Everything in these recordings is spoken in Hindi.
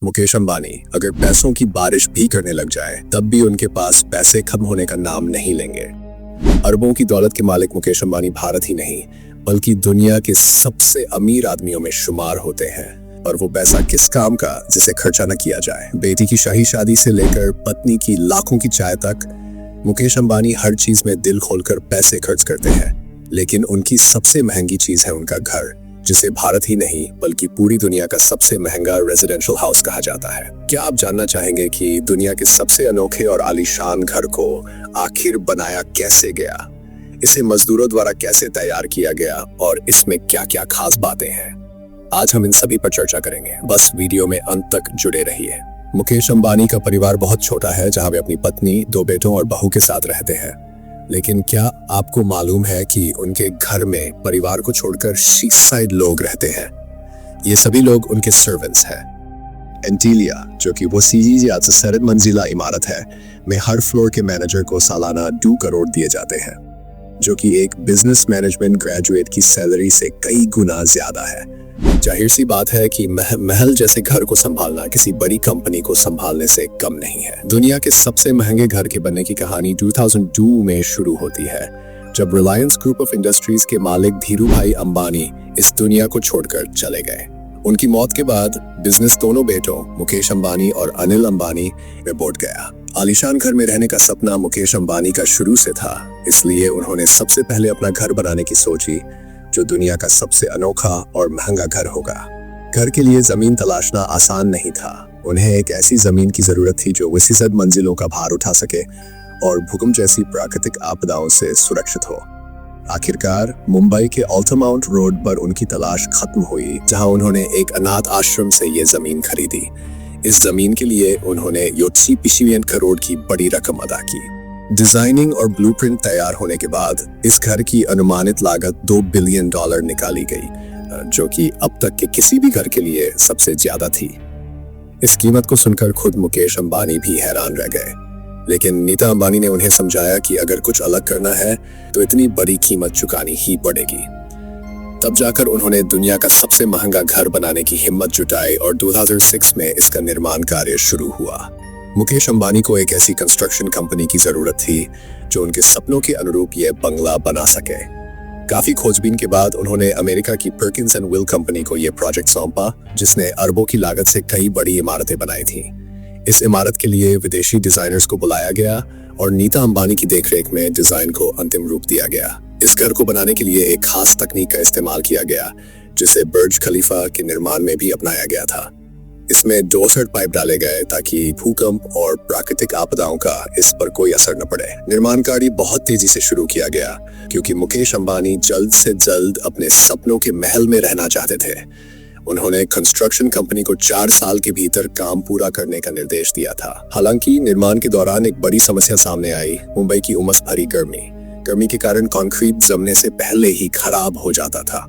मुकेश अंबानी अगर पैसों की बारिश भी करने लग जाए तब भी उनके पास पैसे खत्म होने का नाम नहीं लेंगे। अरबों की दौलत के मालिक मुकेश अंबानी भारत ही नहीं बल्कि दुनिया के सबसे अमीर आदमियों में शुमार होते हैं। और वो पैसा किस काम का जिसे खर्चा न किया जाए। बेटी की शाही शादी से लेकर पत्नी की लाखों की चाय तक मुकेश अंबानी हर चीज में दिल खोलकर पैसे खर्च करते हैं। लेकिन उनकी सबसे महंगी चीज है उनका घर, जिसे भारत ही नहीं बल्कि पूरी दुनिया का सबसे महंगा रेजिडेंशियल हाउस कहा जाता है। क्या आप जानना चाहेंगे कि दुनिया के सबसे अनोखे और आलीशान घर को आखिर बनाया कैसे गया, इसे मजदूरों द्वारा कैसे तैयार किया गया और इसमें क्या क्या खास बातें हैं? आज हम इन सभी पर चर्चा करेंगे, बस वीडियो में अंत तक जुड़े रहिए। मुकेश अंबानी का परिवार बहुत छोटा है, जहां वे अपनी पत्नी, 2 बेटों और बहू के साथ रहते हैं। लेकिन क्या आपको मालूम है कि उनके घर में परिवार को छोड़कर 6 लोग रहते हैं? ये सभी लोग उनके सर्वेंट्स हैं। एंटीलिया, जो कि वो सीजी सरद मंजिला इमारत है, में हर फ्लोर के मैनेजर को सालाना 2 करोड़ दिए जाते हैं, जो कि एक बिजनेस मैनेजमेंट ग्रेजुएट की सैलरी से कई गुना ज्यादा है। जाहिर सी बात है कि महल जैसे घर को संभालना किसी बड़ी कंपनी को संभालने से कम नहीं है। दुनिया के सबसे महंगे घर के बनने की कहानी 2002 में शुरू होती है, जब रिलायंस ग्रुप ऑफ इंडस्ट्रीज के मालिक धीरूभाई अंबानी इस दुनिया को छोड़कर चले गए। उनकी मौत के बाद बिजनेस दोनों बेटों मुकेश अंबानी और अनिल अंबानी में बंट गया। आलीशान घर में रहने का सपना मुकेश अंबानी का शुरू से था, इसलिए उन्होंने सबसे पहले अपना घर बनाने की सोची, जो दुनिया का सबसे अनोखा और महंगा घर होगा। घर के लिए जमीन तलाशना आसान नहीं था। उन्हें एक ऐसी जमीन की जरूरत थी जो 20 मंजिलों का भार उठा सके और भूकंप जैसी प्राकृतिक आपदाओं से सुरक्षित हो। आखिरकार मुंबई के अल्टामाउंट रोड पर उनकी तलाश खत्म हुई, जहां उन्होंने एक अनाथ आश्रम से ये जमीन खरीदी। इस जमीन के लिए उन्होंने 80 करोड़ की बड़ी रकम अदा की। डिजाइनिंग और ब्लूप्रिंट तैयार होने के बाद इस घर की अनुमानित लागत $2 बिलियन निकाली गई, जो कि अब तक के किसी भी घर के लिए सबसे ज्यादा थी। इस कीमत को सुनकर खुद मुकेश अंबानी भी हैरान रह गए, लेकिन नीता अंबानी ने उन्हें समझाया कि अगर कुछ अलग करना है तो इतनी बड़ी कीमत चुकानी ही पड़ेगी। तब जाकर उन्होंने दुनिया का सबसे महंगा घर बनाने की हिम्मत जुटाई और 2006 में इसका निर्माण कार्य शुरू हुआ। मुकेश अंबानी को एक ऐसी कंस्ट्रक्शन कंपनी की जरूरत थी जो उनके सपनों के अनुरूप यह बंगला बना सके। काफी खोजबीन के बाद उन्होंने अमेरिका की पर्किंस एंड विल कंपनी को यह प्रोजेक्ट सौंपा, जिसने अरबों की लागत से कई बड़ी इमारतें बनाई थी। इस इमारत के लिए विदेशी डिजाइनर्स को बुलाया गया और नीता अंबानी की देखरेख में डिजाइन को अंतिम रूप दिया गया। इस घर को बनाने के लिए एक खास तकनीक का इस्तेमाल किया गया, जिसे बुर्ज खलीफा के निर्माण में भी अपनाया गया था। इसमें डोसर्ट पाइप डाले गए ताकि भूकंप और प्राकृतिक आपदाओं का इस पर कोई असर न पड़े। निर्माण कार्य बहुत तेजी से शुरू किया गया, क्योंकि मुकेश अंबानी जल्द से जल्द अपने सपनों के महल में रहना चाहते थे। उन्होंने कंस्ट्रक्शन कंपनी को 4 साल के भीतर काम पूरा करने का निर्देश दिया था। हालांकि निर्माण के दौरान एक बड़ी समस्या सामने आई, मुंबई की उमस भरी गर्मी के कारण कंक्रीट जमने से पहले ही खराब हो जाता था।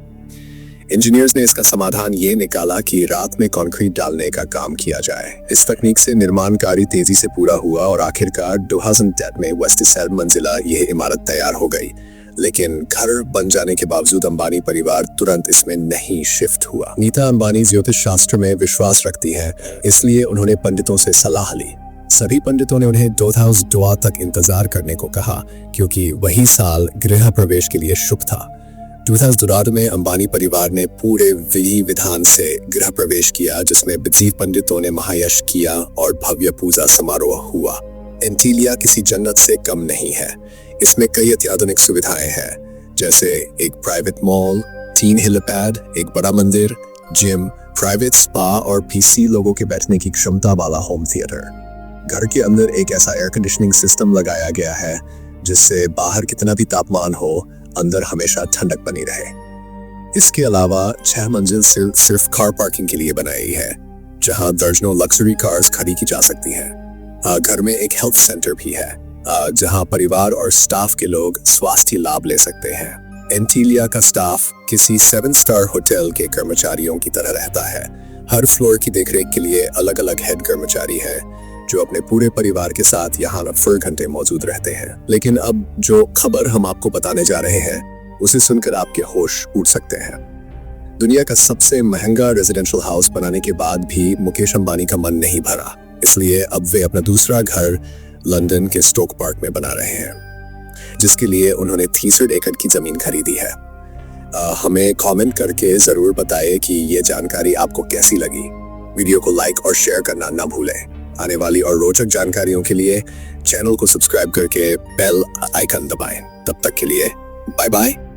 इंजीनियर्स ने इसका समाधान ये निकाला कि रात में कंक्रीट डालने का काम किया जाए। इस तकनीक से निर्माण कार्य तेजी से पूरा हुआ और आखिरकार 2010 में वेस्ट सैड मंजिला यह इमारत तैयार हो गई। लेकिन घर बन जाने के बावजूद अंबानी परिवार तुरंत इसमें नहीं शिफ्ट हुआ। नीता अंबानी ज्योतिष शास्त्र में विश्वास रखती है, इसलिए उन्होंने पंडितों से सलाह ली। सभी पंडितों ने उन्हें 2002 तक इंतजार करने को कहा, क्योंकि वही साल गृह प्रवेश के लिए शुभ था। 2002 में अंबानी परिवार ने पूरे विधि विधान से गृह प्रवेश किया, जिसमें विधि पंडितों ने महायश किया और भव्य पूजा समारोह हुआ। एंटीलिया किसी जन्नत से कम नहीं है। इसमें कई अत्याधुनिक सुविधाएं हैं, जैसे एक प्राइवेट मॉल, 3 हेलीपैड, एक बड़ा मंदिर, जिम, प्राइवेट स्पा और PC लोगों के बैठने की क्षमता वाला होम थिएटर। घर के अंदर एक ऐसा एयर कंडीशनिंग सिस्टम लगाया गया है, जिससे बाहर कितना भी तापमान हो, अंदर हमेशा ठंडक बनी रहे। इसके अलावा 6 मंजिल सिर्फ कार पार्किंग के लिए बनाई है, जहां दर्जनों लग्जरी कार्स खड़ी की जा सकती हैं। घर में एक हेल्थ सेंटर भी है, जहां परिवार और स्टाफ के लोग स्वास्थ्य लाभ ले सकते हैं। एंटीलिया का स्टाफ किसी 7 स्टार होटल के कर्मचारियों की तरह रहता है। हर फ्लोर की देखरेख के लिए अलग अलग हेड कर्मचारी हैं, जो अपने पूरे परिवार के साथ यहाँ 4 घंटे मौजूद रहते हैं। लेकिन अब जो खबर हम आपको बताने जा रहे हैं, उसे सुनकर आपके होश उड़ सकते हैं। दुनिया का सबसे महंगा रेजिडेंशियल हाउस बनाने के बाद भी मुकेश अंबानी का मन नहीं भरा, इसलिए अब वे अपना दूसरा घर लंदन के स्टोक पार्क में बना रहे हैं, जिसके लिए उन्होंने 63 एकड़ की जमीन खरीदी है। हमें कमेंट करके जरूर बताएं कि ये जानकारी आपको कैसी लगी। वीडियो को लाइक और शेयर करना ना भूलें। आने वाली और रोचक जानकारियों के लिए चैनल को सब्सक्राइब करके बेल आइकन दबाएं। तब तक के लिए बाय बाय।